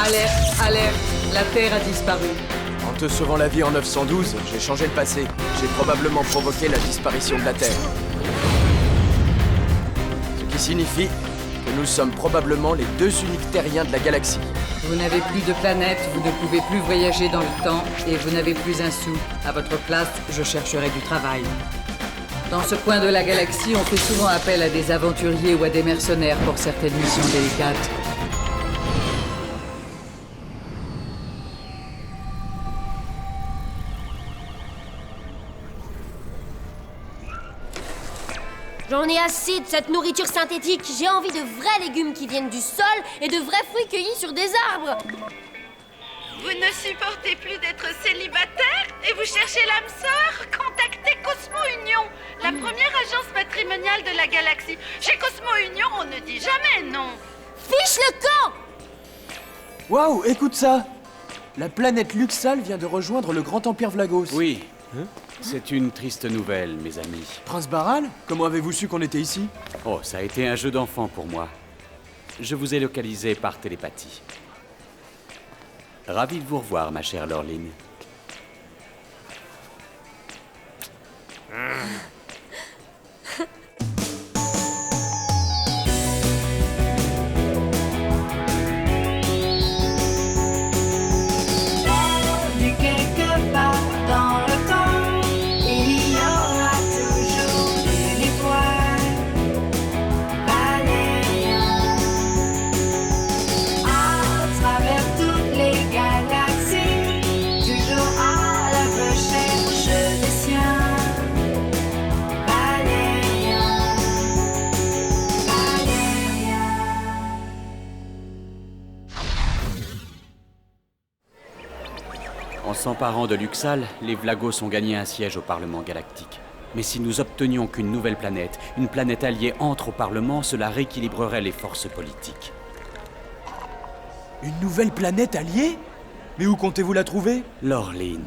Alerte, alerte, la Terre a disparu. En te sauvant la vie en 912, j'ai changé le passé. J'ai probablement provoqué la disparition de la Terre. Ce qui signifie que nous sommes probablement les deux uniques terriens de la galaxie. Vous n'avez plus de planète, vous ne pouvez plus voyager dans le temps et vous n'avez plus un sou. À votre place, je chercherai du travail. Dans ce coin de la galaxie, on fait souvent appel à des aventuriers ou à des mercenaires pour certaines missions délicates. J'en ai assez de cette nourriture synthétique. J'ai envie de vrais légumes qui viennent du sol et de vrais fruits cueillis sur des arbres. Vous ne supportez plus d'être célibataire et vous cherchez l'âme sœur? Contactez Cosmo Union, la première agence matrimoniale de la galaxie. Chez Cosmo Union, on ne dit jamais non. Fiche le camp! Waouh, écoute ça! La planète Luxal vient de rejoindre le grand empire Vlagos. Oui. C'est une triste nouvelle, mes amis. Prince Baral? Comment avez-vous su qu'on était ici? Oh, ça a été un jeu d'enfant pour moi. Je vous ai localisé par télépathie. Ravi de vous revoir, ma chère Laureline. En s'emparant de Luxal, les Vlagos ont gagné un siège au Parlement galactique. Mais si nous obtenions qu'une nouvelle planète, une planète alliée entre au Parlement, cela rééquilibrerait les forces politiques. Une nouvelle planète alliée? Mais où comptez-vous la trouver? Laureline,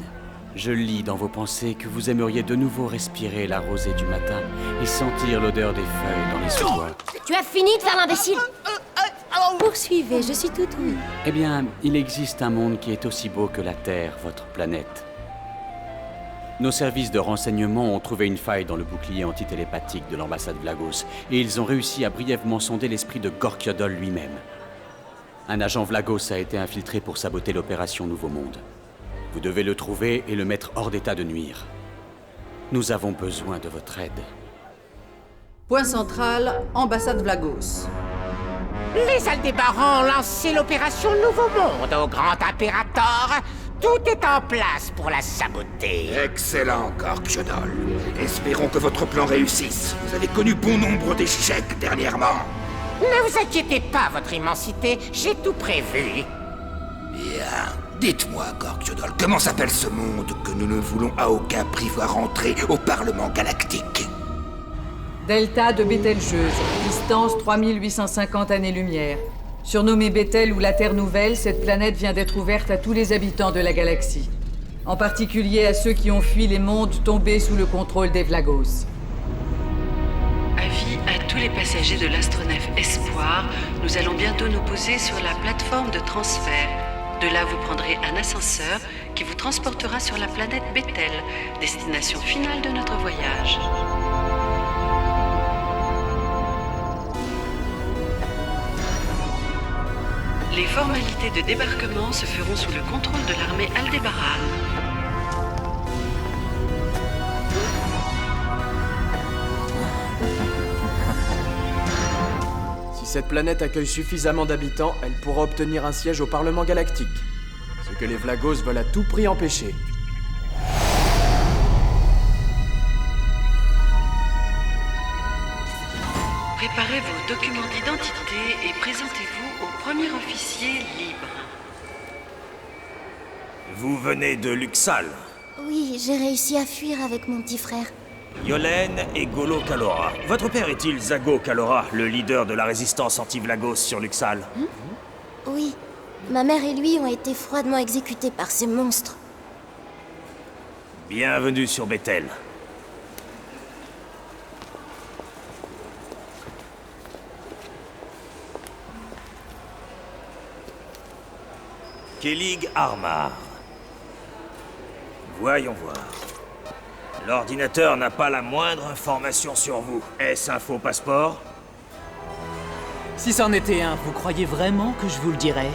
je lis dans vos pensées que vous aimeriez de nouveau respirer la rosée du matin et sentir l'odeur des feuilles dans les sous-bois. Tu as fini de faire l'imbécile? Poursuivez, je suis toute oui. Eh bien, il existe un monde qui est aussi beau que la Terre, votre planète. Nos services de renseignement ont trouvé une faille dans le bouclier antitélépathique de l'ambassade Vlagos, et ils ont réussi à brièvement sonder l'esprit de Gorkyodol lui-même. Un agent Vlagos a été infiltré pour saboter l'opération Nouveau Monde. Vous devez le trouver et le mettre hors d'état de nuire. Nous avons besoin de votre aide. Point central, ambassade Vlagos. Les Aldébarans ont lancé l'opération Nouveau Monde au Grand Impérator. Tout est en place pour la saboter. Excellent, Gorkyodol. Espérons que votre plan réussisse. Vous avez connu bon nombre d'échecs dernièrement. Ne vous inquiétez pas, votre immensité, j'ai tout prévu. Bien. Dites-moi, Gorkyodol, comment s'appelle ce monde que nous ne voulons à aucun prix voir entrer au Parlement galactique? Delta de Bételgeuse, distance 3850 années-lumière. Surnommée Bethel ou la Terre Nouvelle, cette planète vient d'être ouverte à tous les habitants de la galaxie. En particulier à ceux qui ont fui les mondes tombés sous le contrôle des Vlagos. Avis à tous les passagers de l'astronef Espoir, nous allons bientôt nous poser sur la plateforme de transfert. De là, vous prendrez un ascenseur qui vous transportera sur la planète Bethel, destination finale de notre voyage. Les formalités de débarquement se feront sous le contrôle de l'armée Aldébaran. Si cette planète accueille suffisamment d'habitants, elle pourra obtenir un siège au Parlement galactique. Ce que les Vlagos veulent à tout prix empêcher. Préparez vos documents d'identité et présentez-vous au premier officier libre. Vous venez de Luxal. Oui, j'ai réussi à fuir avec mon petit frère. Yolen et Golo Kalora. Votre père est-il Zago Kalora, le leader de la résistance anti-Vlagos sur Luxal? Oui, ma mère et lui ont été froidement exécutés par ces monstres. Bienvenue sur Bethel. Kellig Armar. Voyons voir. L'ordinateur n'a pas la moindre information sur vous. Est-ce un faux passeport? Si c'en était un, vous croyez vraiment que je vous le dirais?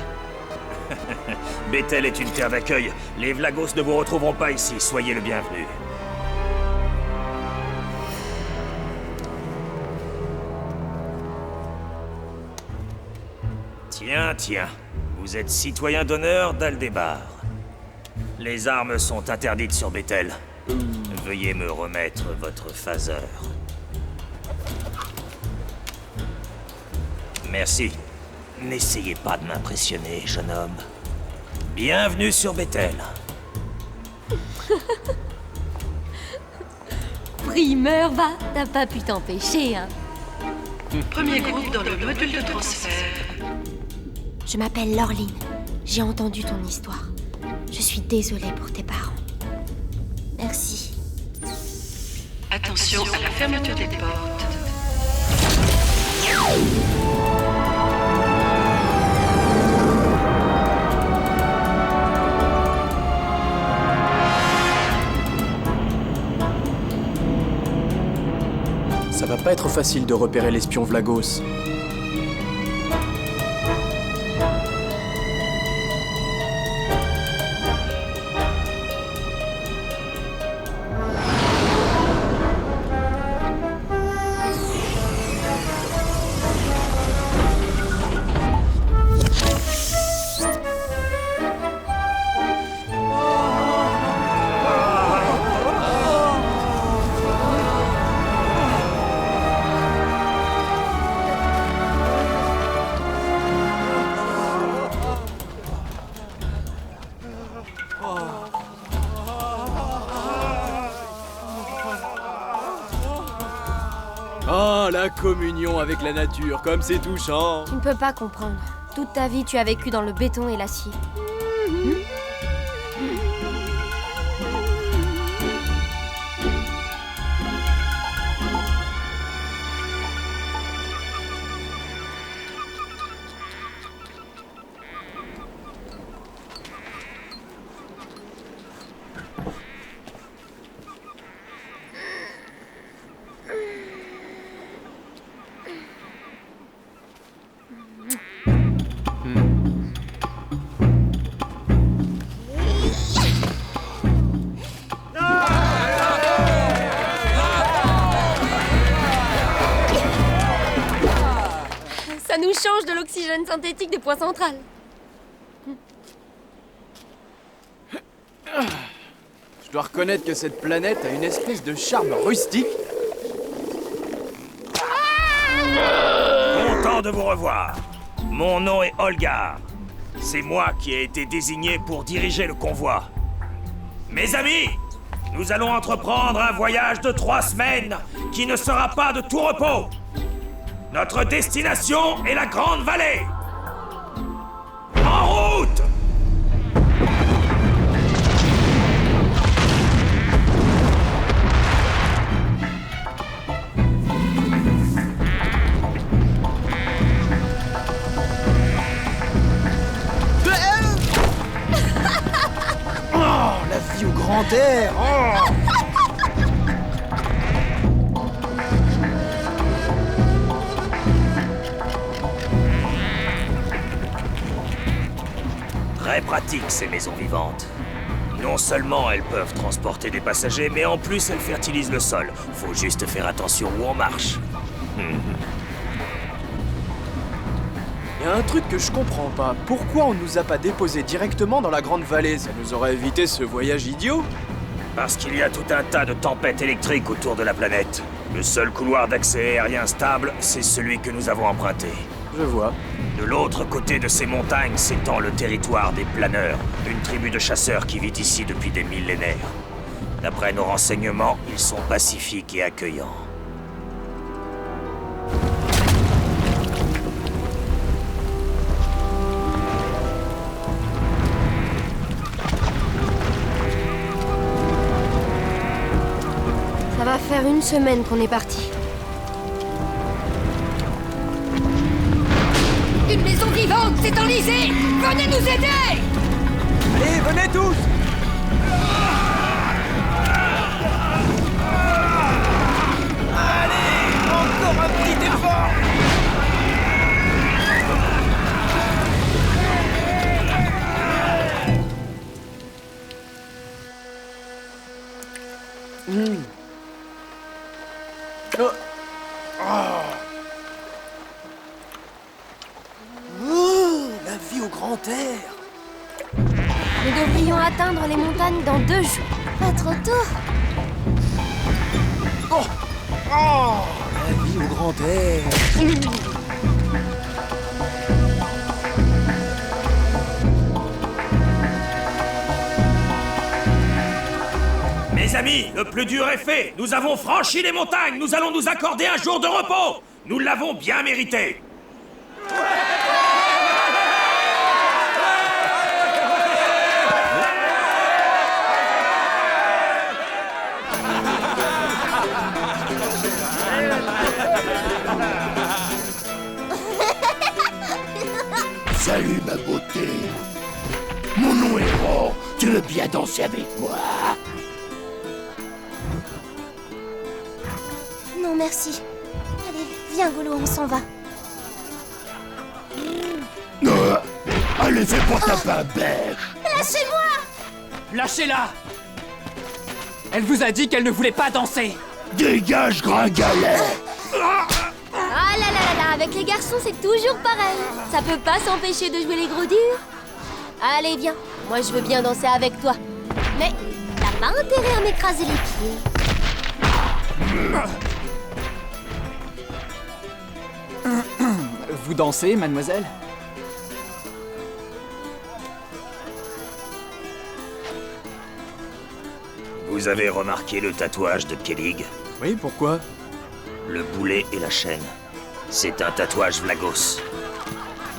Bethel est une terre d'accueil. Les Vlagos ne vous retrouveront pas ici. Soyez le bienvenu. Tiens. Vous êtes citoyen d'honneur d'Aldebar. Les armes sont interdites sur Bethel. Veuillez me remettre votre phaser. Merci. N'essayez pas de m'impressionner, jeune homme. Bienvenue sur Bethel. Primeur, va, t'as pas pu t'empêcher, hein. Premier groupe dans le module de transfert. Je m'appelle Laureline. J'ai entendu ton histoire. Je suis désolée pour tes parents. Merci. Attention à la fermeture des portes. Ça va pas être facile de repérer l'espion Vlagos. Oh, la communion avec la nature, comme c'est touchant. Tu ne peux pas comprendre. Toute ta vie, tu as vécu dans le béton et l'acier. Ça nous change de l'oxygène synthétique des points centrales. Je dois reconnaître que cette planète a une espèce de charme rustique. Content de vous revoir. Mon nom est Olgar. C'est moi qui ai été désigné pour diriger le convoi. Mes amis, nous allons entreprendre un voyage de 3 semaines qui ne sera pas de tout repos. Notre destination est la Grande Vallée. En route! Oh, la vie au grand air. Oh. Très pratique, ces maisons vivantes. Non seulement elles peuvent transporter des passagers, mais en plus elles fertilisent le sol. Faut juste faire attention où on marche. Y a un truc que je comprends pas. Pourquoi on nous a pas déposés directement dans la Grande Vallée? Ça nous aurait évité ce voyage idiot. Parce qu'il y a tout un tas de tempêtes électriques autour de la planète. Le seul couloir d'accès aérien stable, c'est celui que nous avons emprunté. Je vois. De l'autre côté de ces montagnes s'étend le territoire des planeurs, une tribu de chasseurs qui vit ici depuis des millénaires. D'après nos renseignements, ils sont pacifiques et accueillants. Ça va faire 1 semaine qu'on est parti. Une maison vivante s'est enlisée! Venez nous aider! Allez, venez tous! Allez, encore un petit effort! La vie au grand air! Nous devrions atteindre les montagnes dans 2 jours. Pas trop tôt. La vie au grand air! Mes amis, le plus dur est fait. Nous avons franchi les montagnes. Nous allons nous accorder un jour de repos. Nous l'avons bien mérité. Salut ma beauté. Mon nom est Ron. Tu veux bien danser avec moi? Non, merci. Allez, viens, Golo, on s'en va. Allez, fais pour ta pain bêche. Lâchez-moi! Lâchez-la! Elle vous a dit qu'elle ne voulait pas danser! Dégage, gringalet. Ah là là là là, avec les garçons, c'est toujours pareil. Ça peut pas s'empêcher de jouer les gros durs. Allez, viens. Moi, je veux bien danser avec toi. Mais t'as pas intérêt à m'écraser les pieds. Vous dansez, mademoiselle? Vous avez remarqué le tatouage de Kellig? Oui, pourquoi? Le boulet et la chaîne. C'est un tatouage Vlagos.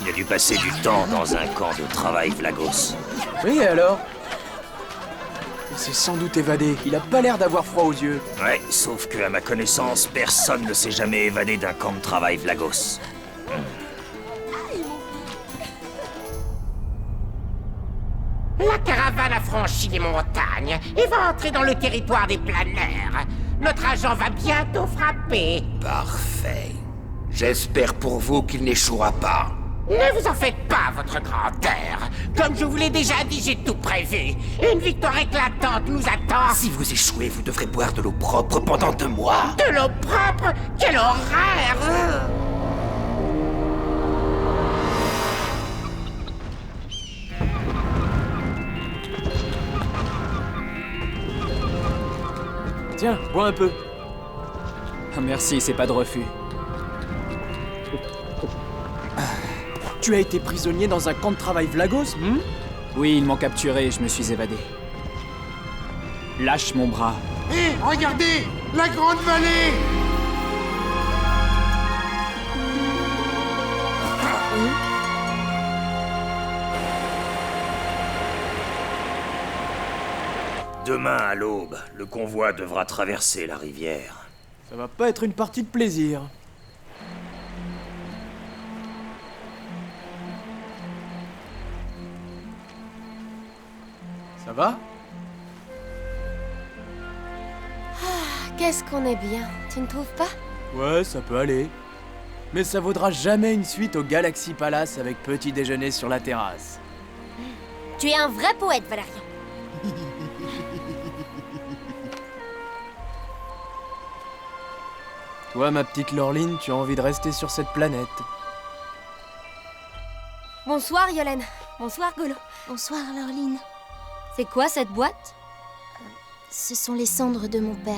Il a dû passer du temps dans un camp de travail Vlagos. Oui, et alors? Il s'est sans doute évadé. Il a pas l'air d'avoir froid aux yeux. Ouais, sauf que, à ma connaissance, personne ne s'est jamais évadé d'un camp de travail Vlagos. La caravane a franchi les montagnes et va entrer dans le territoire des planeurs. Notre agent va bientôt frapper. Parfait. J'espère pour vous qu'il n'échouera pas. Ne vous en faites pas, votre grandeur. Comme je vous l'ai déjà dit, j'ai tout prévu. Une victoire éclatante nous attend. Si vous échouez, vous devrez boire de l'eau propre pendant 2 mois. De l'eau propre? Quelle horreur! Tiens, bois un peu. Ah, merci, c'est pas de refus. Tu as été prisonnier dans un camp de travail Vlagos? Oui, ils m'ont capturé et je me suis évadé. Lâche mon bras. Hé, regardez! La grande vallée! Demain, à l'aube, le convoi devra traverser la rivière. Ça va pas être une partie de plaisir. Ça va? Qu'est-ce qu'on est bien, tu ne trouves pas? Ouais, ça peut aller. Mais ça vaudra jamais une suite au Galaxy Palace avec petit déjeuner sur la terrasse. Tu es un vrai poète, Valérian. Toi, ma petite Laureline, tu as envie de rester sur cette planète. Bonsoir, Yolène. Bonsoir, Golo. Bonsoir, Laureline. C'est quoi cette boîte? Ce sont les cendres de mon père.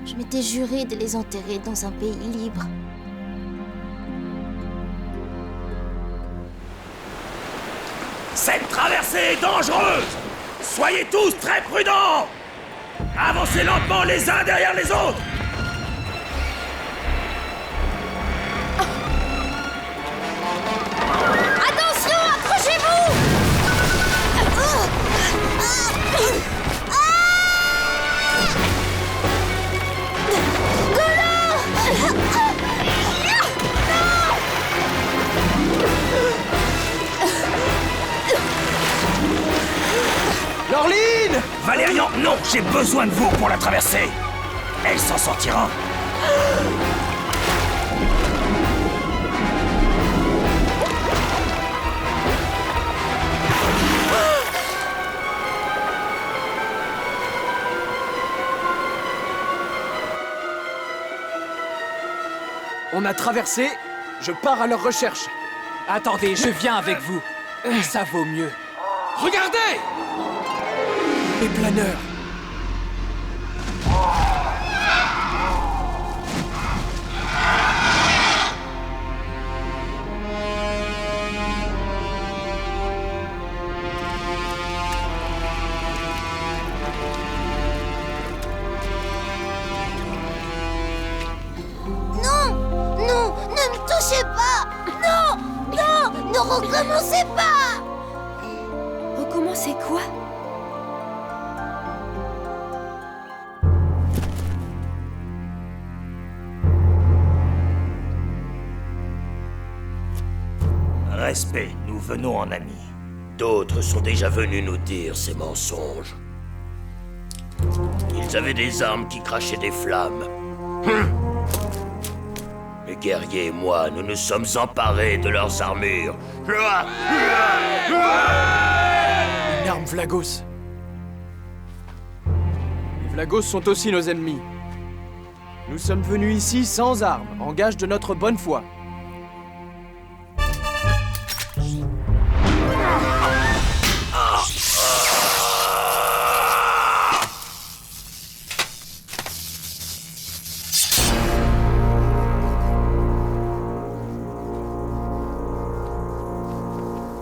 Je m'étais juré de les enterrer dans un pays libre. Cette traversée est dangereuse! Soyez tous très prudents! Avancez lentement les uns derrière les autres! Attention, accrochez-vous! Valérian, non, j'ai besoin de vous pour la traverser. Elle s'en sortira. On a traversé, je pars à leur recherche. Attendez, je viens avec vous. Ça vaut mieux. Regardez! Les planeurs. Non! Non! Ne me touchez pas! Non! Non! Ne recommencez pas! Recommencer quoi? Respect, nous venons en amis. D'autres sont déjà venus nous dire ces mensonges. Ils avaient des armes qui crachaient des flammes. Les guerriers et moi, nous nous sommes emparés de leurs armures. Une arme Vlagos. Les Vlagos sont aussi nos ennemis. Nous sommes venus ici sans armes, en gage de notre bonne foi.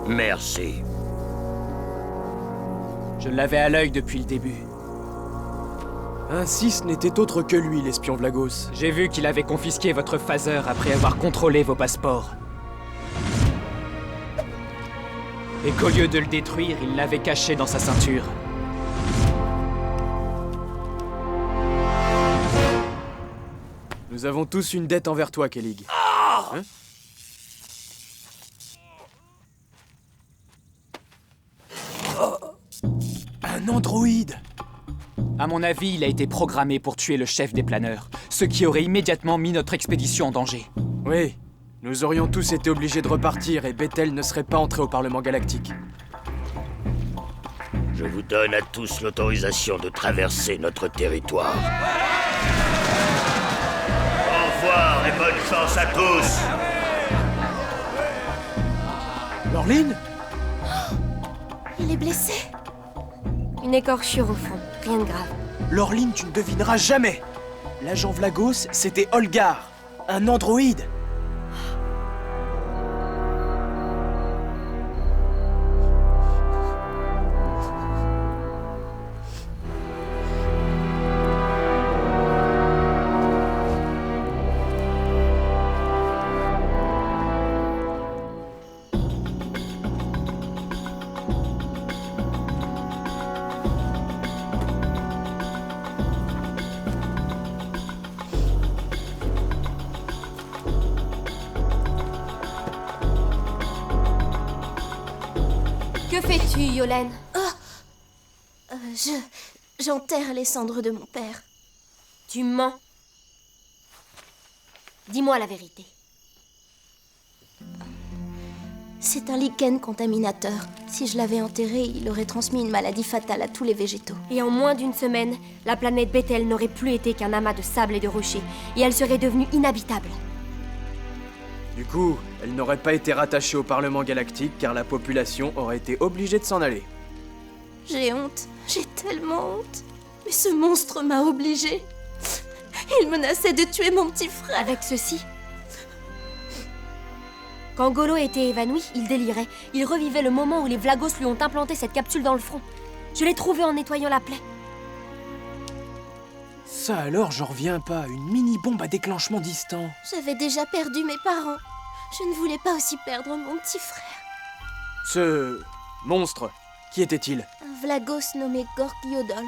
Merci. Je l'avais à l'œil depuis le début. Ainsi, ce n'était autre que lui, l'espion Vlagos. J'ai vu qu'il avait confisqué votre phaser après avoir contrôlé vos passeports. Et qu'au lieu de le détruire, il l'avait caché dans sa ceinture. Nous avons tous une dette envers toi, Kellig. Hein? Un androïde! À mon avis, il a été programmé pour tuer le chef des planeurs, ce qui aurait immédiatement mis notre expédition en danger. Oui, nous aurions tous été obligés de repartir et Bethel ne serait pas entré au Parlement Galactique. Je vous donne à tous l'autorisation de traverser notre territoire. Au revoir et bonne chance à tous! Lorline? Il est blessé. Une écorchure au fond, rien de grave. Lorline, tu ne devineras jamais! L'agent Vlagos, c'était Olgar, un androïde! Que fais-tu, Yolène? J'enterre les cendres de mon père. Tu mens. Dis-moi la vérité. C'est un lichen contaminateur. Si je l'avais enterré, il aurait transmis une maladie fatale à tous les végétaux. Et en moins d'une semaine, la planète Bethel n'aurait plus été qu'un amas de sable et de rochers, et elle serait devenue inhabitable. Du coup, elle n'aurait pas été rattachée au Parlement Galactique car la population aurait été obligée de s'en aller. J'ai honte. J'ai tellement honte. Mais ce monstre m'a obligée. Il menaçait de tuer mon petit frère. Avec ceci. Quand Golo était évanoui, il délirait. Il revivait le moment où les Vlagos lui ont implanté cette capsule dans le front. Je l'ai trouvé en nettoyant la plaie. Ça alors, j'en reviens pas. Une mini-bombe à déclenchement distant. J'avais déjà perdu mes parents. Je ne voulais pas aussi perdre mon petit frère. Ce... monstre, qui était-il? Un Vlagos nommé Gork Yodol.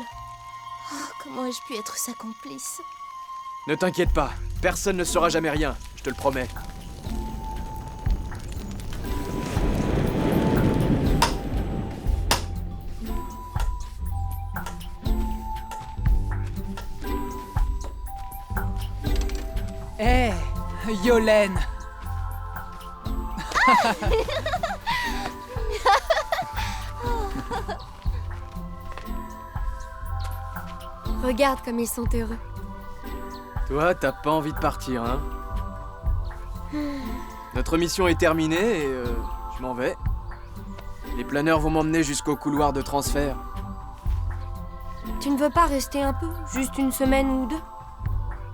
Oh, comment ai-je pu être sa complice? Ne t'inquiète pas, personne ne saura jamais rien, je te le promets. Yolène. Regarde comme ils sont heureux. Toi, t'as pas envie de partir, hein? Notre mission est terminée et je m'en vais. Les planeurs vont m'emmener jusqu'au couloir de transfert. Tu ne veux pas rester un peu? Juste une semaine ou deux?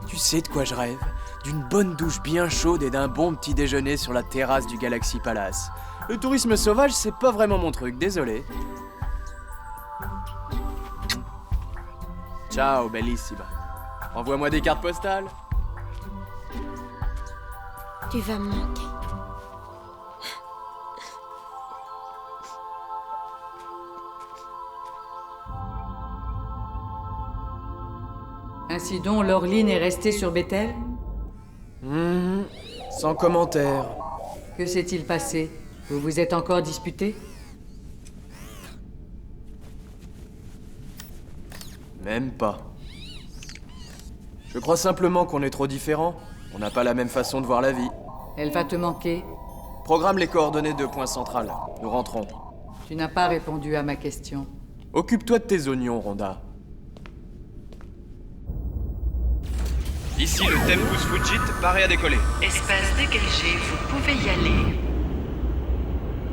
Tu sais de quoi je rêve? D'une bonne douche bien chaude et d'un bon petit déjeuner sur la terrasse du Galaxy Palace. Le tourisme sauvage, c'est pas vraiment mon truc, désolé. Ciao, bellissima. Envoie-moi des cartes postales. Tu vas me manquer. Ainsi donc, Laureline est restée sur Bethel? Sans commentaire. Que s'est-il passé? Vous vous êtes encore disputé? Même pas. Je crois simplement qu'on est trop différents. On n'a pas la même façon de voir la vie. Elle va te manquer? Programme les coordonnées de point central. Nous rentrons. Tu n'as pas répondu à ma question. Occupe-toi de tes oignons, Rhonda. Ici le Tempus Fugit, paré à décoller. Espace dégagé, vous pouvez y aller.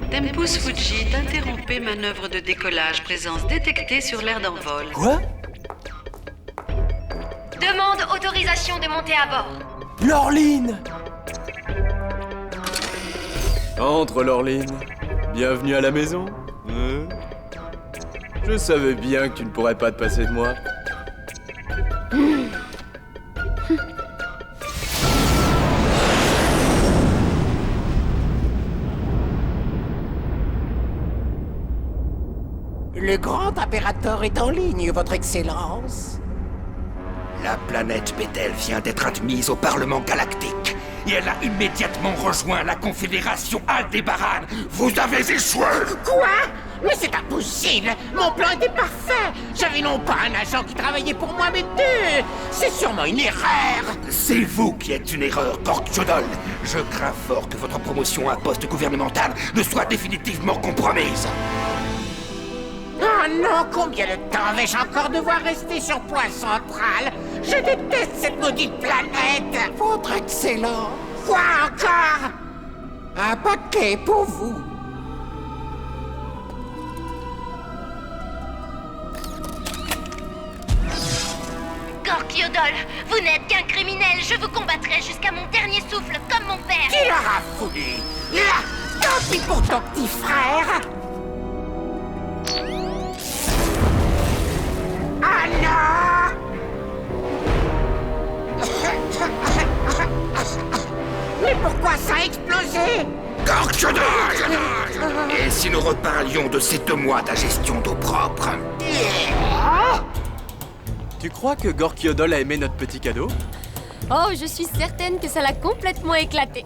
Tempus Fugit, interrompez manœuvre de décollage, présence détectée sur l'aire d'envol. Quoi? Demande autorisation de monter à bord. Laureline! Entre, Laureline. Bienvenue à la maison. Je savais bien que tu ne pourrais pas te passer de moi. Le grand impérateur est en ligne, votre excellence. La planète Bethel vient d'être admise au Parlement galactique. Et elle a immédiatement rejoint la Confédération Aldébaran. Vous avez échoué! Quoi? Mais c'est impossible! Mon plan était parfait! J'avais non pas un agent qui travaillait pour moi, mais deux! C'est sûrement une erreur! C'est vous qui êtes une erreur, Gork-Jodol. Je crains fort que votre promotion à un poste gouvernemental ne soit définitivement compromise. Oh non, combien de temps vais-je encore devoir rester sur Point Central? Je déteste cette maudite planète! Votre excellence! Quoi encore? Un paquet pour vous! Gork-Jodol, vous n'êtes qu'un criminel. Je vous combattrai jusqu'à mon dernier souffle, comme mon père. Qui l'aura foulé? Là! Tant pis pour ton petit frère! Ah non! Mais pourquoi ça a explosé? Gork-Jodol! Et si nous reparlions de ces 2 mois d'ingestion d'eau propre? Tu crois que Gork-Jodol a aimé notre petit cadeau? Oh, je suis certaine que ça l'a complètement éclaté.